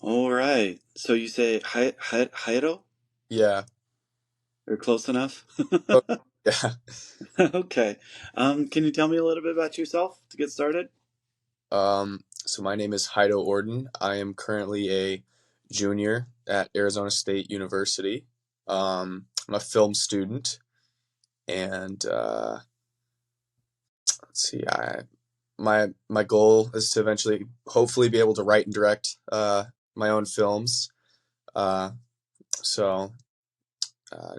All right. So you say Jairo? Yeah. Or close enough? Oh, yeah. Okay. Can you tell me a little bit about yourself to get started? So my name is Jairo Orden. I am currently a junior at Arizona State University. I'm a film student, and let's see, my goal is to eventually, hopefully, be able to write and direct my own films. Uh, so,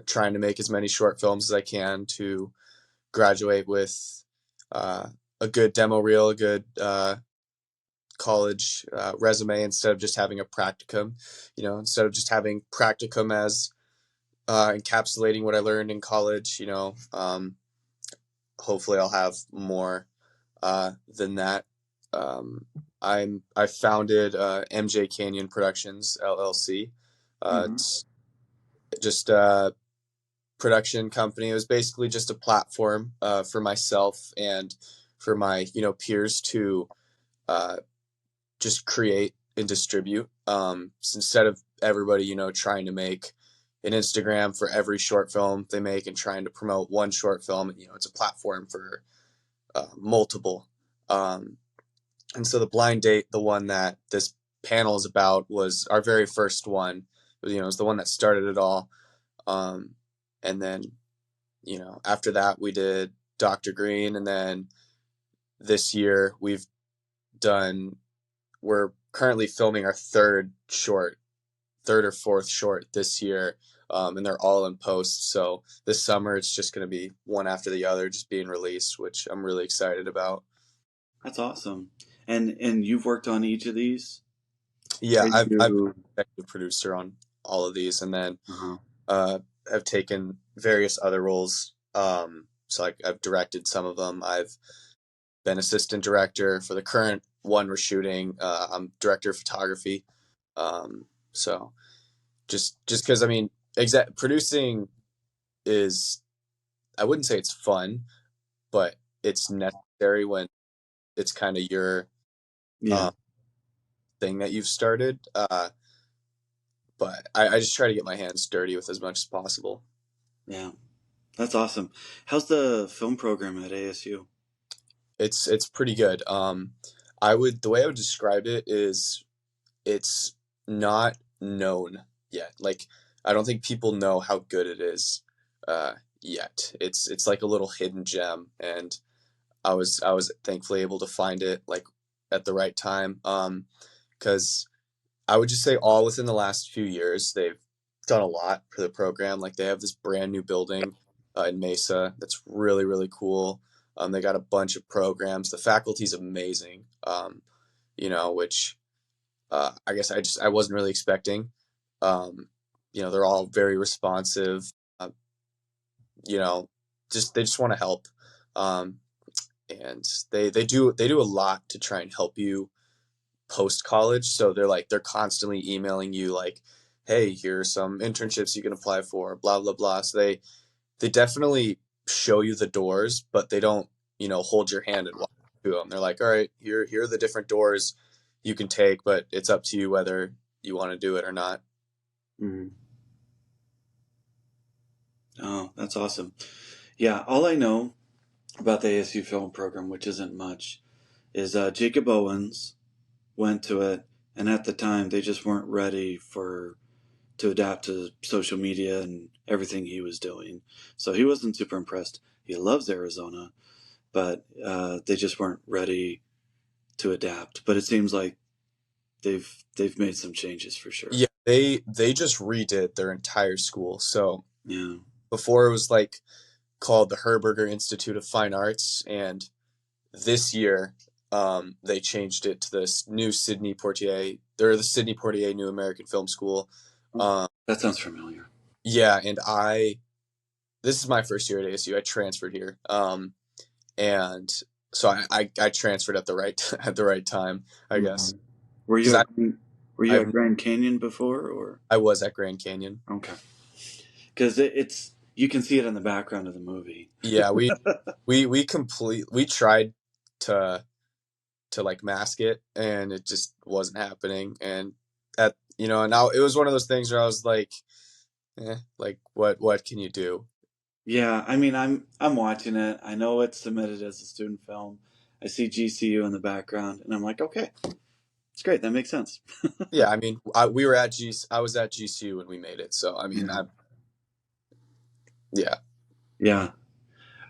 trying to make as many short films as I can to graduate with uh, a good demo reel, a good college resume instead of just having a practicum. Instead of just having practicum as encapsulating what I learned in college. Hopefully I'll have more than that. Um, I founded MJ Canyon Productions LLC. Hmm. It's just a production company. It was basically just a platform for myself and for my peers to uh, just create and distribute. So instead of everybody, trying to make an Instagram for every short film they make and trying to promote one short film, it's a platform for multiple. Um, and so the blind date, the one that this panel is about, was our very first one. It was the one that started it all. Um, and then, after that we did Dr. Green, and then this year done we're currently filming our third or fourth short this year, and they're all in post. So this summer it's just going to be one after the other, just being released, which I'm really excited about. That's awesome. And you've worked on each of these? Yeah, Are I've been you? executive producer on all of these, and then Uh-huh. uh, have taken various other roles. So I've directed some of them. I've been assistant director for the current one we're shooting. I'm director of photography. So just because, I mean, producing is, I wouldn't say it's fun, but it's necessary when it's kind of your Yeah. uh, thing that you've started. But I just try to get my hands dirty with as much as possible. Yeah. That's awesome. How's the film program at ASU? It's pretty good. The way I would describe it is it's not known yet. Like, I don't think people know how good it is yet. It's like a little hidden gem, and I was thankfully able to find it like at the right time. Because I would just say all within the last few years they've done a lot for the program. Like, they have this brand new building in Mesa that's really really cool. They got a bunch of programs. The faculty's amazing. Which I guess I wasn't really expecting. Um, they're all very responsive. Uh, you know, they just want to help. Um, and they do a lot to try and help you post college. So they're constantly emailing you like, hey, here are some internships you can apply for, blah blah blah. So they definitely show you the doors, but they don't hold your hand and walk you to them. They're like, all right, here are the different doors you can take, but it's up to you whether you want to do it or not. Hmm. Oh, that's awesome. Yeah, all I know about the ASU film program, which isn't much, is Jacob Owens went to it, and at the time they just weren't ready for to adapt to social media and everything he was doing. So he wasn't super impressed. He loves Arizona, but they just weren't ready to adapt. But it seems like they've made some changes for sure. Yeah, they just redid their entire school. So Yeah. before it was like called the Herberger Institute of Fine Arts, and this year they changed it to this new Sidney Poitier. They're the Sidney Poitier New American Film School. Oh, Um, that sounds familiar. yeah, and this is my first year at ASU. I transferred here, and so I transferred at the right at the right time, I guess, Mhm. Were you because at were you I've at Grand Canyon before, or I was at Grand Canyon. okay? Because it's you can see it in the background of the movie. Yeah, we tried to like mask it, and it just wasn't happening. And at and now it was one of those things where I was like what can you do? Yeah, I mean, I'm watching it. I know it's submitted as a student film. I see GCU in the background, and I'm like, okay, it's great. That makes sense. Yeah, I mean, I was at GCU when we made it, so I mean, Yeah. yeah, Yeah.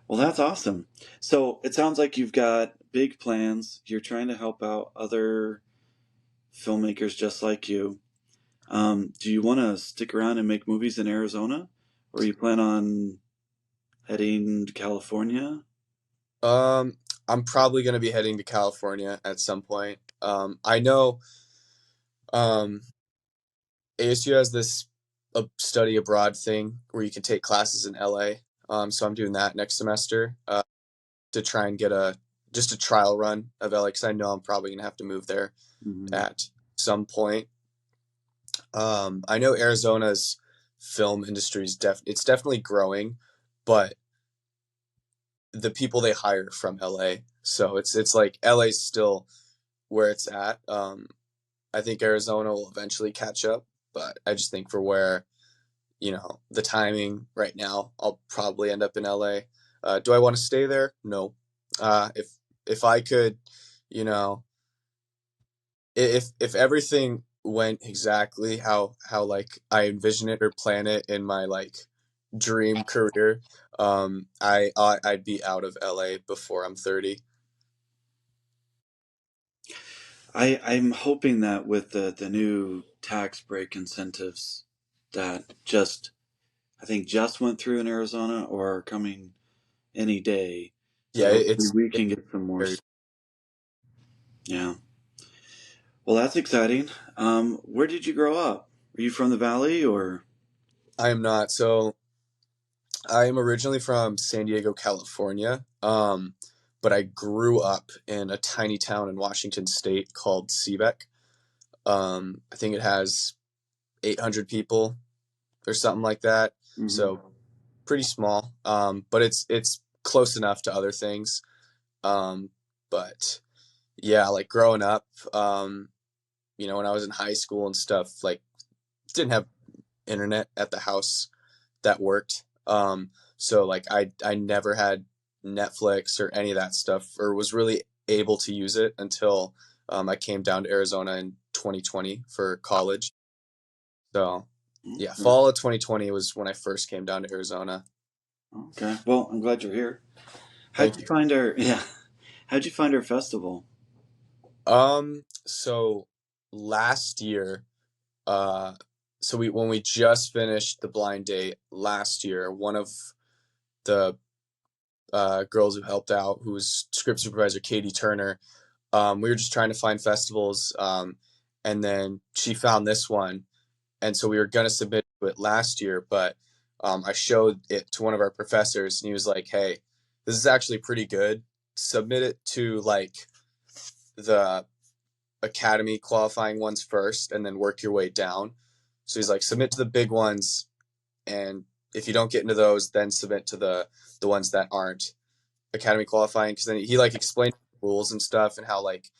Well, that's awesome. So it sounds like you've got big plans. You're trying to help out other filmmakers just like you. Do you want to stick around and make movies in Arizona, or you plan on heading to California? um, I'm probably gonna be heading to California at some point. I know, um, ASU has this study abroad thing where you can take classes in LA. So I'm doing that next semester to try and get a just a trial run of LA because I know I'm probably gonna have to move there Hmm. at some point. I know Arizona's film industry is it's definitely growing, but the people they hire from LA, so it's like LA's still where it's at. I think Arizona will eventually catch up, but I just think for where the timing right now, I'll probably end up in LA. Do I want to stay there? No. If I could, you know, if everything went exactly how like I envision it or plan it in my like dream career, I'd be out of LA before I'm 30. I'm hoping that with the new tax break incentives that just I think just went through in Arizona or are coming any day, that Yeah, hopefully we it's can get some more. very. Yeah. Well, that's exciting. Where did you grow up? Are you from the Valley or? I am not. So I am originally from San Diego, California. But I grew up in a tiny town in Washington State called Seabeck. I think it has 800 people or something like that. Hmm. So pretty small. But it's close enough to other things. Um, but yeah, like growing up, when I was in high school and stuff, like didn't have internet at the house that worked. So like I never had Netflix or any of that stuff, or was really able to use it until I came down to Arizona in 2020 for college. So yeah, Okay. fall of 2020 was when I first came down to Arizona. Okay. Well, I'm glad you're here. How'd Thank you you. find our yeah? How'd you find our festival? So last year, uh, so when we just finished the blind date last year, one of the girls who helped out, who was script supervisor Katie Turner, we were just trying to find festivals, and then she found this one, and so we were gonna submit to it last year, but I showed it to one of our professors, and he was like, "Hey, this is actually pretty good. Submit it to like the academy qualifying ones first, and then work your way down." So he's like, "Submit to the big ones, and if you don't get into those, then submit to the ones that aren't academy qualifying." Because then he like explained the rules and stuff, and how like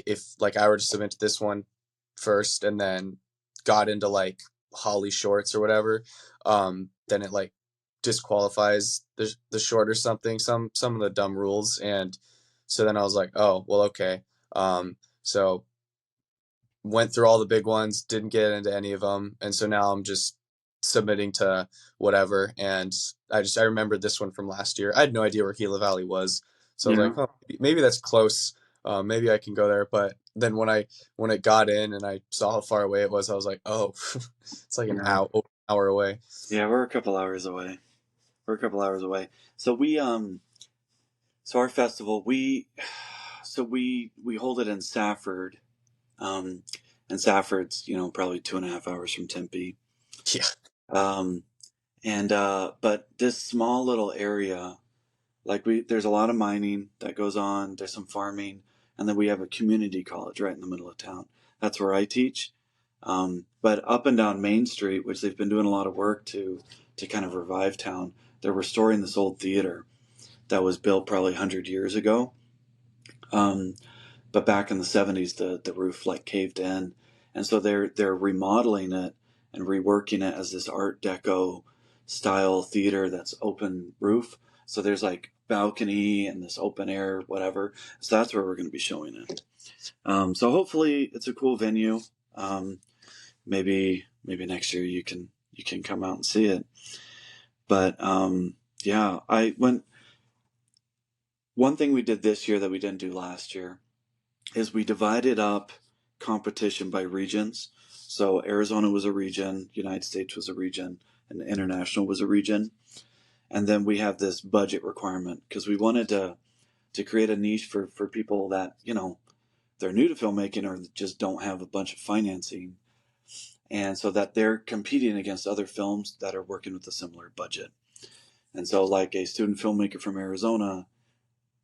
if like I were to submit to this one first and then got into like Holly shorts or whatever, then it like disqualifies the short or something, some of the dumb rules. And so then I was like, oh well, okay. So went through all the big ones, didn't get into any of them, and so now I'm just submitting to whatever. And I remembered this one from last year. I had no idea where Gila Valley was, so I was Yeah. like, oh, maybe that's close. Maybe I can go there. But then when it got in and I saw how far away it was, I was like, oh, it's like Yeah. an hour away. Yeah. We're a couple hours away. We're a couple hours away. So so our festival we hold it in Safford. Um, and Safford's probably 2.5 hours from Tempe. Yeah, Um, and but this small little area, like there's a lot of mining that goes on. There's some farming, and then we have a community college right in the middle of town. That's where I teach. But up and down Main Street, which they've been doing a lot of work to kind of revive town, they're restoring this old theater that was built probably 100 years ago. Um, but back in the 70s, the roof like caved in, and so they're remodeling it and reworking it as this Art Deco style theater that's open roof. So there's like balcony and this open air whatever. So that's where we're going to be showing it. So hopefully it's a cool venue. Um, maybe next year you can come out and see it. But yeah, I went. One thing we did this year that we didn't do last year is we divided up competition by regions. So Arizona was a region, United States was a region, and international was a region. And then we have this budget requirement because we wanted to create a niche for people that, they're new to filmmaking or just don't have a bunch of financing. And so that they're competing against other films that are working with a similar budget. And so like a student filmmaker from Arizona,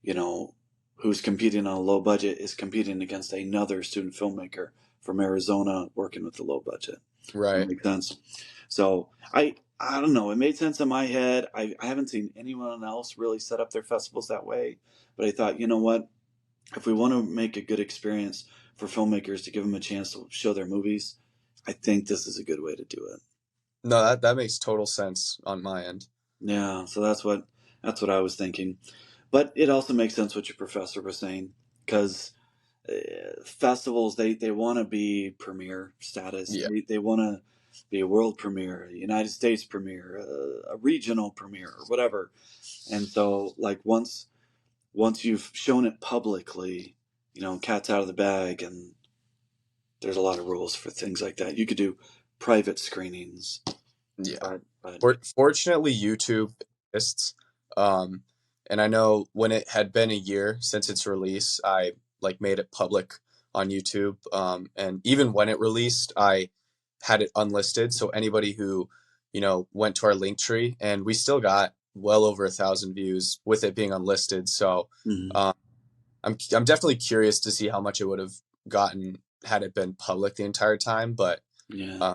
you know, who's competing on a low budget is competing against another student filmmaker from Arizona working with a low budget. That Right. makes sense. So I don't know. It made sense in my head. I haven't seen anyone else really set up their festivals that way. But I thought, you know what? If we want to make a good experience for filmmakers to give them a chance to show their movies, I think this is a good way to do it. No, that makes total sense on my end. Yeah, so that's what I was thinking. But it also makes sense what your professor was saying because festivals they want to be premiere status. Yeah. They want to be a world premiere, a United States premiere, a regional premiere, or whatever. And so, like once you've shown it publicly, cat's out of the bag, and there's a lot of rules for things like that. You could do private screenings, Yeah. but Fortunately, YouTube exists. Um, and I know when it had been a year since its release, I like made it public on YouTube. And even when it released, I had it unlisted. So anybody who, went to our link tree, and we still got well over 1,000 views with it being unlisted. So mhm, um, I'm definitely curious to see how much it would have gotten had it been public the entire time. But yeah, uh,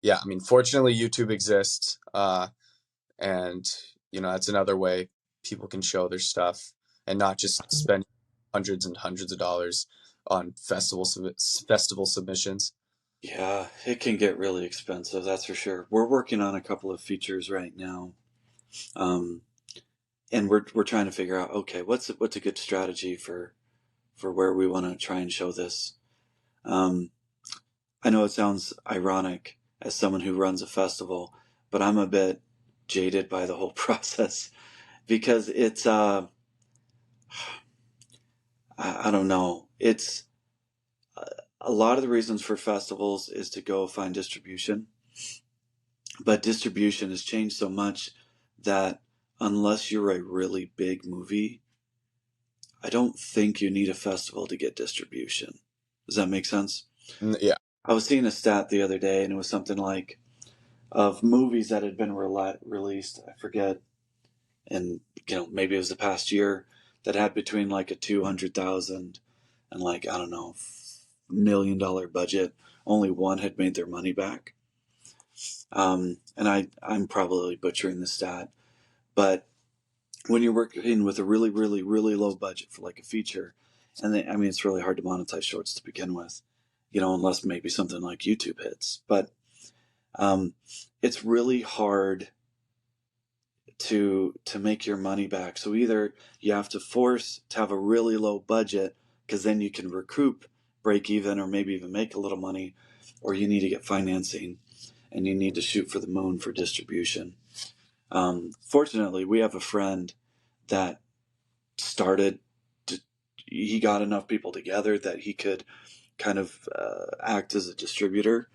yeah, I mean, fortunately, YouTube exists. And that's another way people can show their stuff and not just spend hundreds and hundreds of dollars on festival submissions. yeah, it can get really expensive. That's for sure. We're working on a couple of features right now. Um, and we're trying to figure out, okay, what's a good strategy for where we want to try and show this. um, I know it sounds ironic as someone who runs a festival, but I'm a bit jaded by the whole process because it's I don't know, it's a lot of the reasons for festivals is to go find distribution, but distribution has changed so much that unless you're a really big movie, I don't think you need a festival to get distribution. Does that make sense? Yeah. I was seeing a stat the other day, and it was something like of movies that had been released. I forget, and maybe it was the past year that had between like a 200,000 and like I don't know $1 million budget. Only one had made their money back. And I'm probably butchering the stat, but when you're working with a really, really, really low budget for like a feature, and I mean, it's really hard to monetize shorts to begin with, unless maybe something like YouTube hits. But um, it's really hard to make your money back. So either you have to force to have a really low budget because then you can recoup, break even, or maybe even make a little money, or you need to get financing and you need to shoot for the moon for distribution. Fortunately, we have a friend that started to, he got enough people together that he could kind of act as a distributor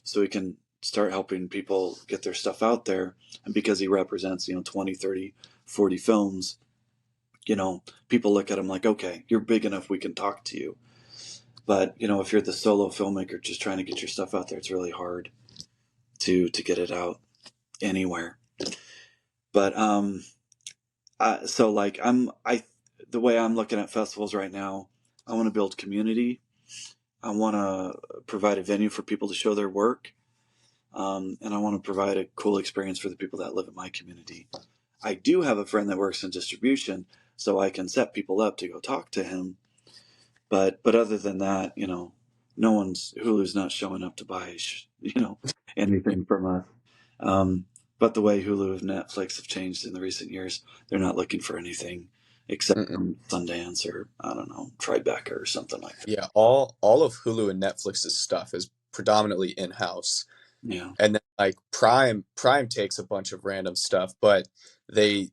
so he can start helping people get their stuff out there. And because he represents 20, 30, 40 films, people look at him like, okay, you're big enough, we can talk to you. But if you're the solo filmmaker just trying to get your stuff out there, it's really hard to get it out anywhere. But so like the way I'm looking at festivals right now, I want to build community. I want to provide a venue for people to show their work. And I want to provide a cool experience for the people that live in my community. I do have a friend that works in distribution, so I can set people up to go talk to him. But other than that, no one's Hulu's not showing up to buy anything from us. Um, but the way Hulu and Netflix have changed in the recent years, they're not looking for anything except Mm-mm. from Sundance or I don't know Tribeca or something like that. Yeah, all of Hulu and Netflix's stuff is predominantly in-house. Yeah, And then like Prime takes a bunch of random stuff, but they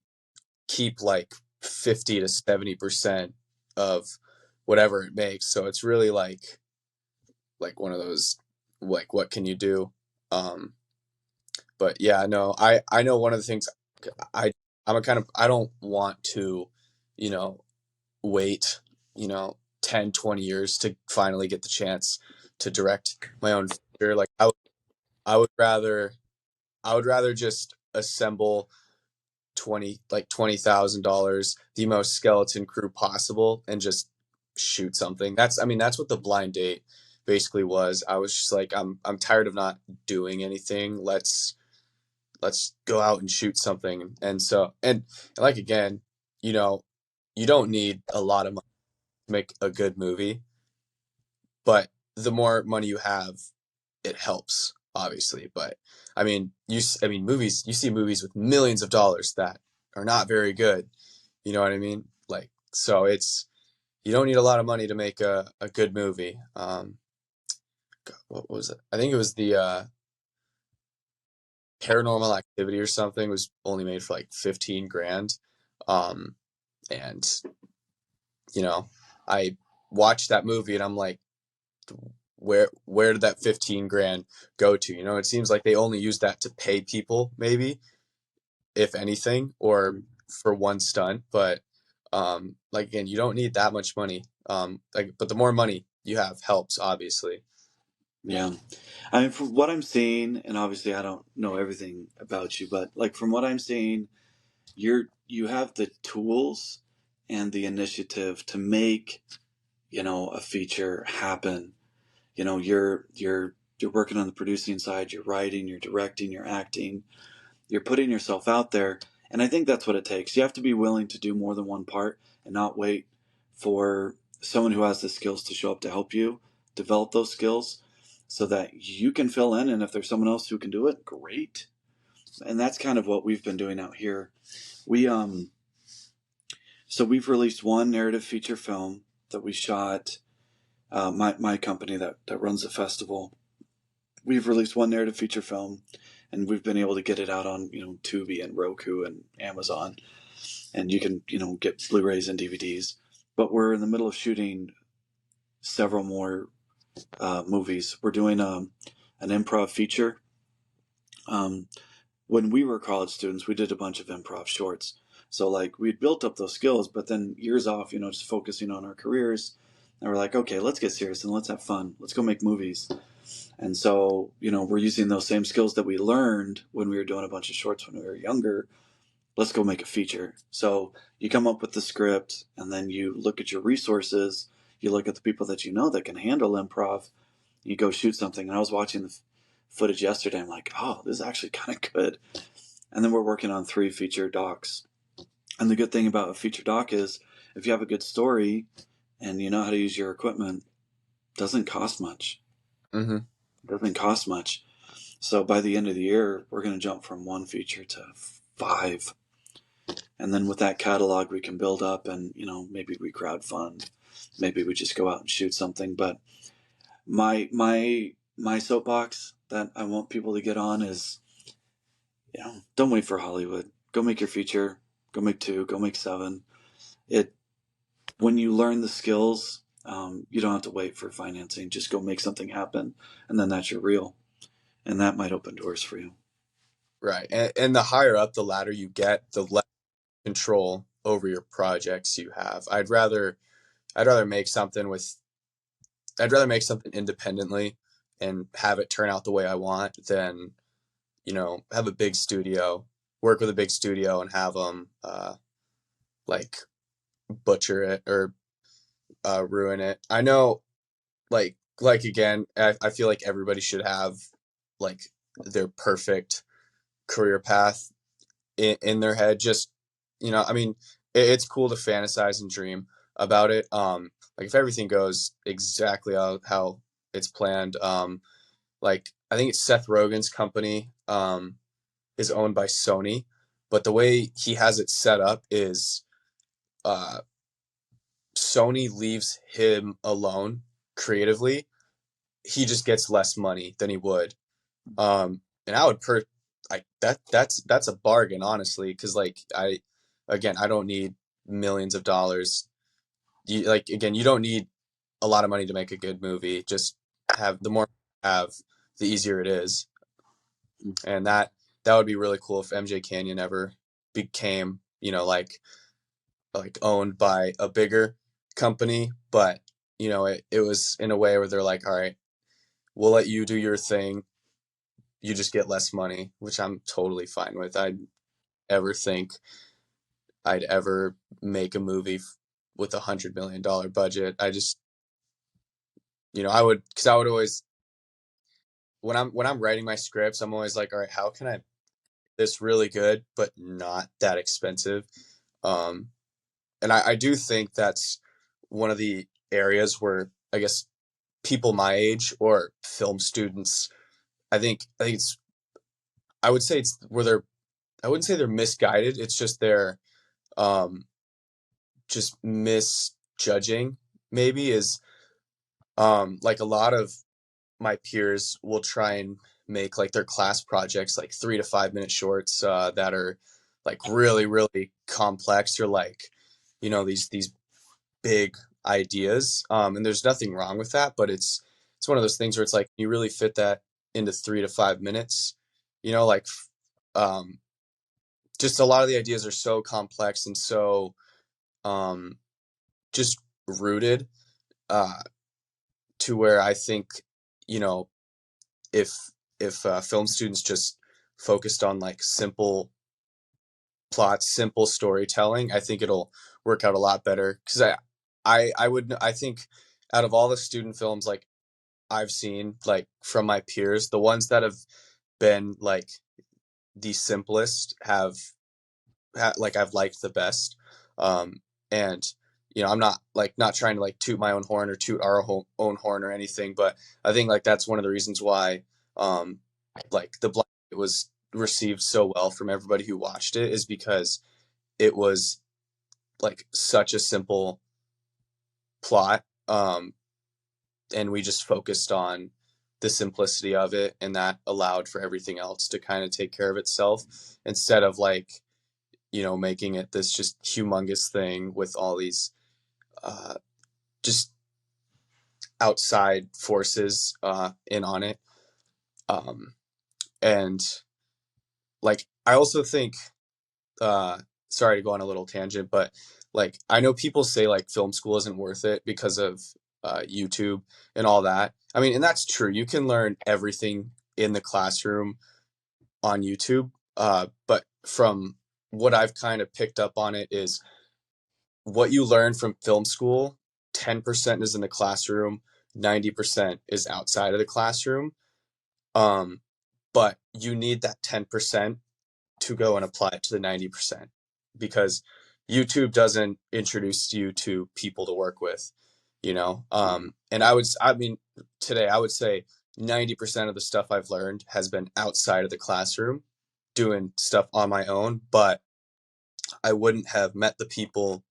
keep like 50 to 70% of whatever it makes. So it's really like one of those, like what can you do? Um but yeah, no, I know one of the things I I'm a kind of I don't want to, you know, wait, 10, 20 years to finally get the chance to direct my own feature. Like I would rather I would rather just assemble 20,000, the most skeleton crew possible, and just shoot something. That's what the blind date basically was. I was just like, I'm tired of not doing anything. Let's go out and shoot something. And like again, you know, you don't need a lot of money to make a good movie, but the more money you have, it helps, obviously. But movies. You see movies with millions of dollars that are not very good. You know what I mean? Like, so it's you don't need a lot of money to make a good movie. What was it? I think it was the Paranormal Activity or something was only made for like 15 grand. Um, and you know, I watched that movie and I'm like, where did that 15 grand go to? It seems like they only use that to pay people, maybe, if anything, or for one stunt. But like again, you don't need that much money. But the more money you have helps, obviously. yeah. I mean, from what I'm seeing, and obviously I don't know everything about you, but like from what I'm seeing, you have the tools and the initiative to make a feature happen. You're working on the producing side, you're writing, you're directing, you're acting, you're putting yourself out there, and I think that's what it takes. You have to be willing to do more than one part and not wait for someone who has the skills to show up to help you develop those skills so that you can fill in, and if there's someone else who can do it, great. And that's kind of what we've been doing out here. We um so we've released one narrative feature film that we shot. My company that runs the festival, we've released one narrative feature film, and we've been able to get it out on Tubi and Roku and Amazon, and you can get Blu-rays and DVDs. But we're in the middle of shooting several more movies. We're doing an improv feature. Um, when we were college students, we did a bunch of improv shorts. So like we'd built up those skills, but then years off, just focusing on our careers, and we're like, okay, let's get serious and let's have fun. Let's go make movies. And so, we're using those same skills that we learned when we were doing a bunch of shorts when we were younger. Let's go make a feature. So you come up with the script, and then you look at your resources. You look at the people that you know that can handle improv. You go shoot something. And I was watching the footage yesterday. I'm like, oh, this is actually kind of good. And then we're working on 3 feature docs. And the good thing about a feature doc is if you have a good story and you know how to use your equipment, it doesn't cost much. Hmm. It doesn't cost much. So by the end of the year, we're going to jump from 1 feature to 5. And then with that catalog, we can build up and, maybe we crowdfund. Maybe we just go out and shoot something. But my soapbox that I want people to get on is, don't wait for Hollywood. Go make your feature. Go make 2. Go make 7. It When you learn the skills, you don't have to wait for financing. Just go make something happen, and then that's your reel, and that might open doors for you. Right. And the higher up the ladder you get, the less control over your projects you have. I'd rather make something independently and have it turn out the way I want than, have a big studio, work with a big studio and have them like butcher it or ruin it. I know, like again, I feel like everybody should have like their perfect career path in their head. Just it's cool to fantasize and dream about it. Like if everything goes exactly how it's planned. Like I think it's Seth Rogen's company is owned by Sony, but the way he has it set up is uh, Sony leaves him alone creatively. He just gets less money than he would. And I would that's a bargain, honestly, because like I don't need millions of dollars. You like again, you don't need a lot of money to make a good movie. Just have the more you have, the easier it is. And that would be really cool if MJ Canyon ever became, like owned by a bigger company, but it was in a way where they're like, all right, we'll let you do your thing. You just get less money, which I'm totally fine with. I'd ever think I'd ever make a movie with $100 million budget. I just, I would, because I would always, when I'm writing my scripts, I'm always like, all right, how can I this really good but not that expensive? Um, and I do think that's one of the areas where I guess people my age or film students, I think it's I would say it's where I wouldn't say they're misguided. It's just they're um, just misjudging. Maybe is like a lot of my peers will try and make like their class projects like 3 to 5 minute shorts that are like really really complex or like these big ideas, and there's nothing wrong with that, but it's one of those things where it's like you really fit that into 3 to 5 minutes, like um, just a lot of the ideas are so complex and so um, just rooted uh, to where I think you know if film students just focused on like simple plots, simple storytelling, I think it'll work out a lot better. Because I think out of all the student films like I've seen like from my peers, the ones that have been like the simplest like I've liked the best. And I'm not like not trying to like toot my own horn or toot our own horn or anything, but I think like that's one of the reasons why um like the Blind Date was received so well from everybody who watched it is because it was like such a simple plot, and we just focused on the simplicity of it, and that allowed for everything else to kind of take care of itself instead of like making it this just humongous thing with all these uh, just outside forces in on it. Um, and like, I also think, uh, sorry to go on a little tangent, but like, I know people say like film school isn't worth it because of YouTube and all that. I mean, and that's true. You can learn everything in the classroom on YouTube. But from what I've kind of picked up on it is what you learn from film school, 10% is in the classroom, 90% is outside of the classroom. Um, but you need that 10% to go and apply it to the 90% because YouTube doesn't introduce you to people to work with, and I mean, today I would say 90% of the stuff I've learned has been outside of the classroom doing stuff on my own, but I wouldn't have met the people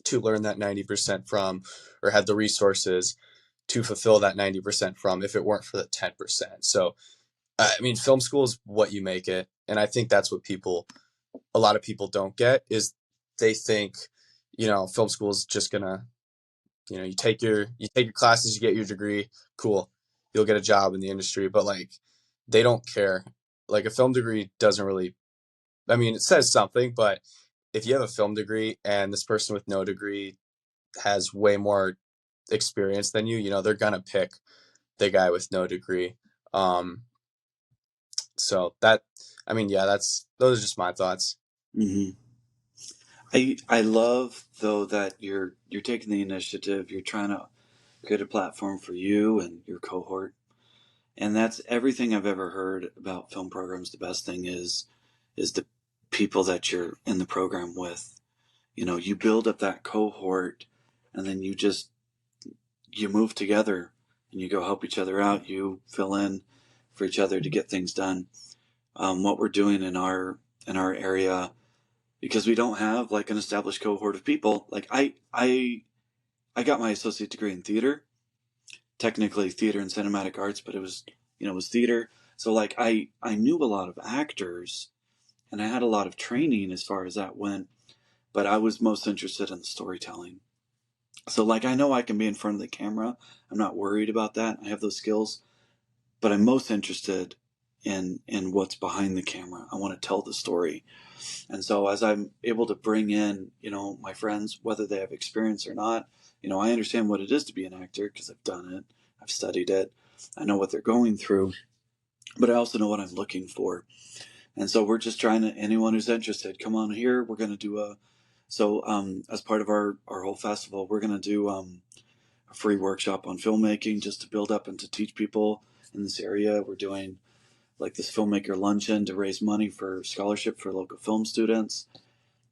to learn that 90% from or had the resources to fulfill that 90% from if it weren't for the 10%. So, I mean, film school is what you make it. And I think that's what a lot of people don't get is they think, film school is just gonna, you take your classes, you get your degree, cool, you'll get a job in the industry. But like, they don't care. Like a film degree doesn't really, I mean, it says something, but if you have a film degree and this person with no degree has way more experience than they're gonna pick the guy with no degree. Um, so that, I mean, yeah, those are just my thoughts. Mm-hmm. I love though that you're taking the initiative. You're trying to create a platform for you and your cohort, and that's everything I've ever heard about film programs. The best thing is the people that you're in the program with. You build up that cohort, and then you move together and you go help each other out. You fill in for each other to get things done. What we're doing in our area, because we don't have like an established cohort of people. Like I got my associate degree in theater, technically theater and cinematic arts, but it was, it was theater. So like I knew a lot of actors and I had a lot of training as far as that went, but I was most interested in the storytelling. So like I know I can be in front of the camera. I'm not worried about that. I have those skills, but I'm most interested in what's behind the camera. I want to tell the story. And so as I'm able to bring in, my friends, whether they have experience or not, I understand what it is to be an actor because I've done it. I've studied it. I know what they're going through, but I also know what I'm looking for. And so we're just trying to, anyone who's interested, come on here. We're going to do as part of our whole festival, we're going to do a free workshop on filmmaking just to build up and to teach people in this area. We're doing like this filmmaker luncheon to raise money for scholarship for local film students,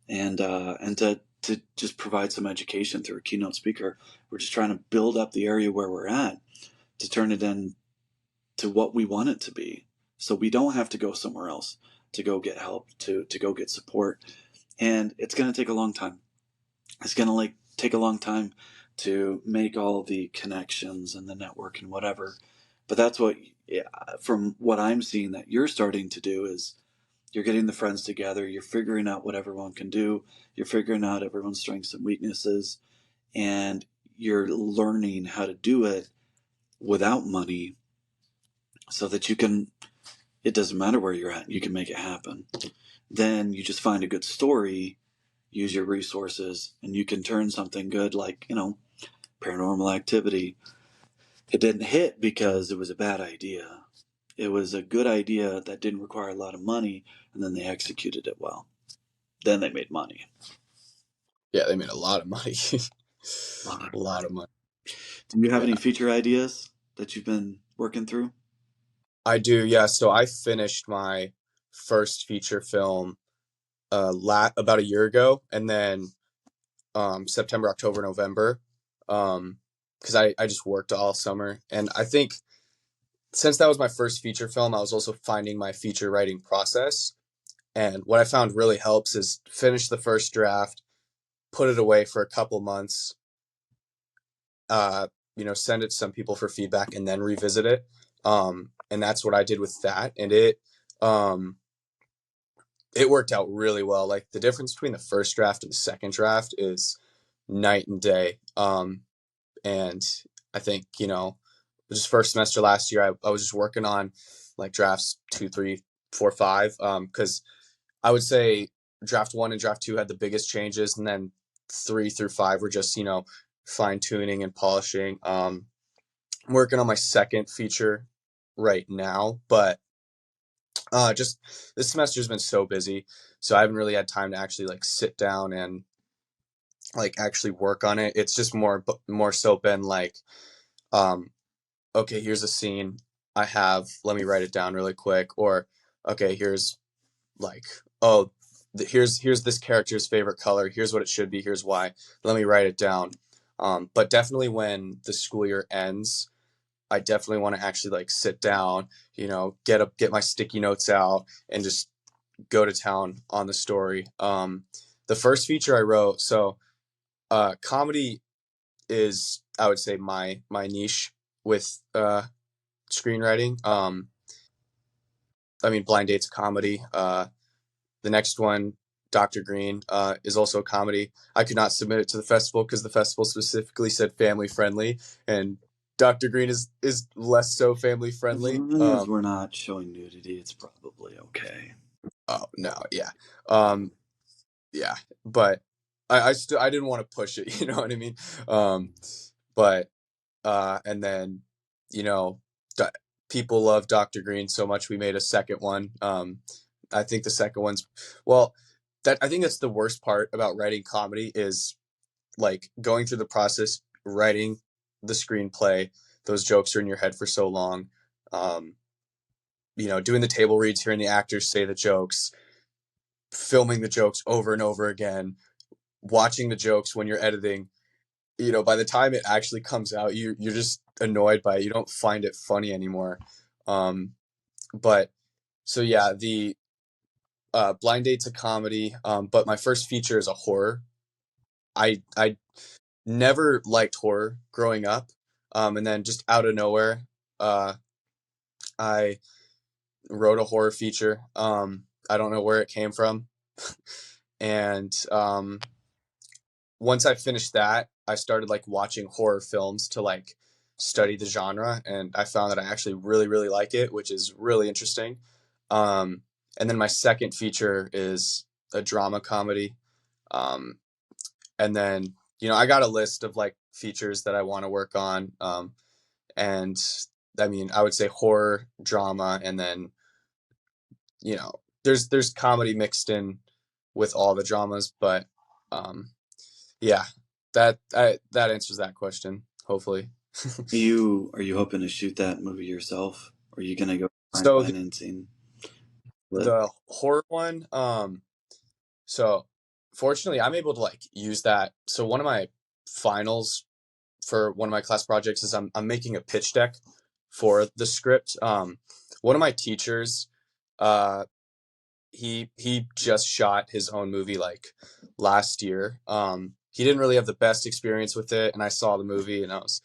and to just provide some education through a keynote speaker. We're just trying to build up the area where we're at to turn it into what we want it to be, so we don't have to go somewhere else to go get help, to go get support. And it's going to take a long time. It's going to like take a long time to make all the connections and the network and whatever. But that's what, yeah, from what I'm seeing that you're starting to do is you're getting the friends together, you're figuring out what everyone can do, you're figuring out everyone's strengths and weaknesses, and you're learning how to do it without money so that you can, it doesn't matter where you're at, you can make it happen. Then you just find a good story, use your resources, and you can turn something good like, Paranormal Activity. It didn't hit because it was a bad idea. It was a good idea that didn't require a lot of money, and then they executed it well. Then they made money. Yeah, they made a lot of money. A lot A of lot money. of money. Do you have Yeah, any feature ideas that you've been working through? I do. Yeah, so I finished my first feature film about a year ago, and then September, October, November, because I just worked all summer, and I think since that was my first feature film, I was also finding my feature writing process. And what I found really helps is finish the first draft, put it away for a couple months, uh, send it to some people for feedback, and then revisit it. And that's what I did with that, and um, it worked out really well. Like the difference between the first draft and the second draft is night and day. And I think just first semester last year, I was just working on like drafts 2, 3, 4, 5, because I would say draft 1 and draft 2 had the biggest changes, and then 3 through 5 were just fine tuning and polishing. I'm working on my second feature right now, but just this semester's been so busy, so I haven't really had time to actually like sit down and like actually work on it. It's just more so been like, um, okay, here's a scene I have. Let me write it down really quick. Or, okay, here's like, oh, here's this character's favorite color. Here's what it should be. Here's why. Let me write it down. But definitely when the school year ends, I definitely want to actually like sit down, get my sticky notes out and just go to town on the story. The first feature I wrote, so comedy is, I would say, my niche with screenwriting. I mean, Blind Date's a comedy. The next one, Dr. Green, is also a comedy. I could not submit it to the festival because the festival specifically said family friendly, and Dr. Green is less so family As friendly. long as we're not showing nudity, it's probably okay. Oh no, yeah, um, yeah, but I didn't want to push it. You know what I mean? But and then you know, do- people love Dr. Green so much we made a second one. I think the second one's, well, that I think that's the worst part about writing comedy is like going through the process, writing the screenplay. Those jokes are in your head for so long. Um, doing the table reads, hearing the actors say the jokes, filming the jokes over and over again, watching the jokes when you're editing. by the time it actually comes out, you're just annoyed by it. You don't find it funny anymore. Um, but so yeah, the Blind Date's a comedy, but my first feature is a horror. I never liked horror growing up, and then just out of nowhere, uh, I wrote a horror feature. I don't know where it came from, and once I finished that, I started like watching horror films to like study the genre, and I found that I actually really really like it, which is really interesting. Um, and then my second feature is a drama comedy. Um, and then I got a list of like features that I want to work on. And I mean, I would say horror, drama, and then there's comedy mixed in with all the dramas, but um, yeah, that answers that question, hopefully. Are you hoping to shoot that movie yourself? Or are you gonna go find So financing? What? the horror one, so fortunately, I'm able to like use that. So one of my finals for one of my class projects is I'm making a pitch deck for the script. One of my teachers, uh, he just shot his own movie like last year. He didn't really have the best experience with it, and I saw the movie and I was,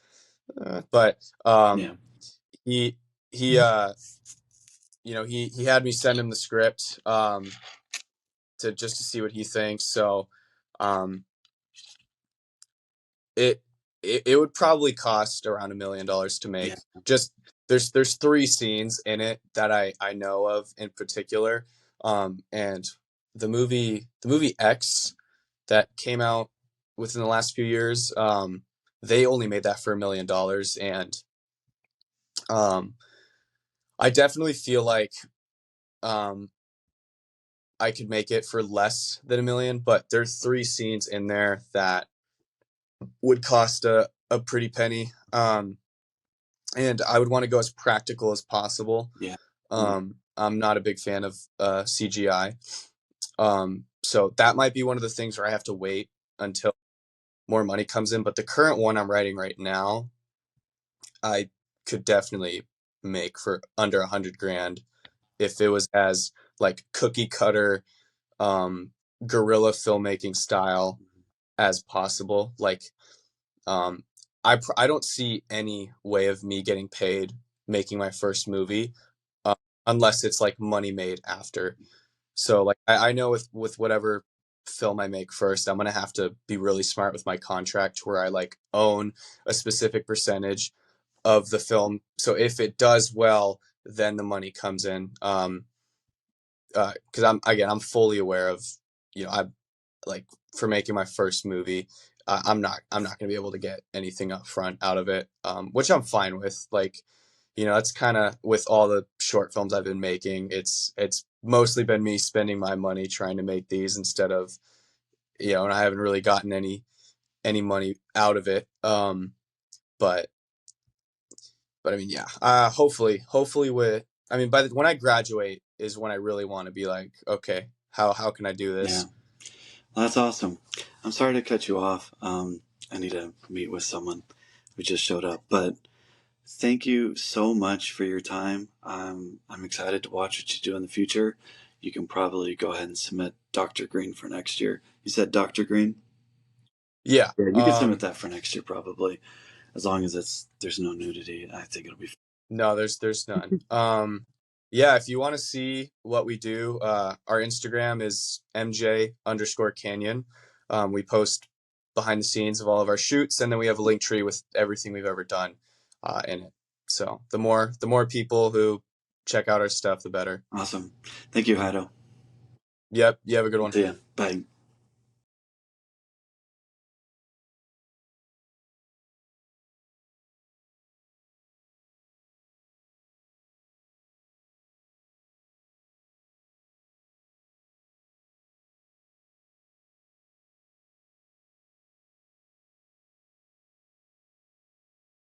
but Yeah. he he he had me send him the script to just to see what he thinks. So um, it, it would probably cost around $1 million to Yeah. make. Just there's three scenes in it that I know of in particular, and the movie X that came out within the last few years, they only made that for $1 million, and um, I definitely feel like um, I could make it for less than 1 million, but there's three scenes in there that would cost a pretty penny. And I would want to go as practical as possible. Yeah. I'm not a big fan of CGI. So that might be one of the things where I have to wait until more money comes in. But the current one I'm writing right now, I could definitely make for under 100 grand if it was as like cookie cutter, um, guerrilla filmmaking style as possible. Like, um, I don't see any way of me getting paid making my first movie, uh, unless it's like money made after. So like I know with whatever film I make first, I'm gonna have to be really smart with my contract where I like own a specific percentage of the film. So if it does well, then the money comes in. Because I'm fully aware of, I like for making my first movie, I'm not gonna be able to get anything up front out of it, which I'm fine with. Like, that's kind of with all the short films I've been making. It's mostly been me spending my money trying to make these instead of, and I haven't really gotten any money out of it. But I mean, yeah. Hopefully I mean, when I graduate is when I really want to be like, okay, how can I do Yeah. this? Well, that's awesome. I'm sorry to cut you off. I need to meet with someone who just showed up, but thank you so much for your time. I'm excited to watch what you do in the future. You can probably go ahead and submit Dr. Green for next year. You said Dr. Green? Yeah. Yeah, you can submit that for next year probably, as long as there's no nudity. I think it'll be fine. No, there's none. Yeah, if you want to see what we do, our Instagram is MJ_Canyon. We post behind the scenes of all of our shoots, and then we have a link tree with everything we've ever done in it. So the more people who check out our stuff, the better. Awesome. Thank you, Jairo. Yep, you have a good one. See ya. Bye.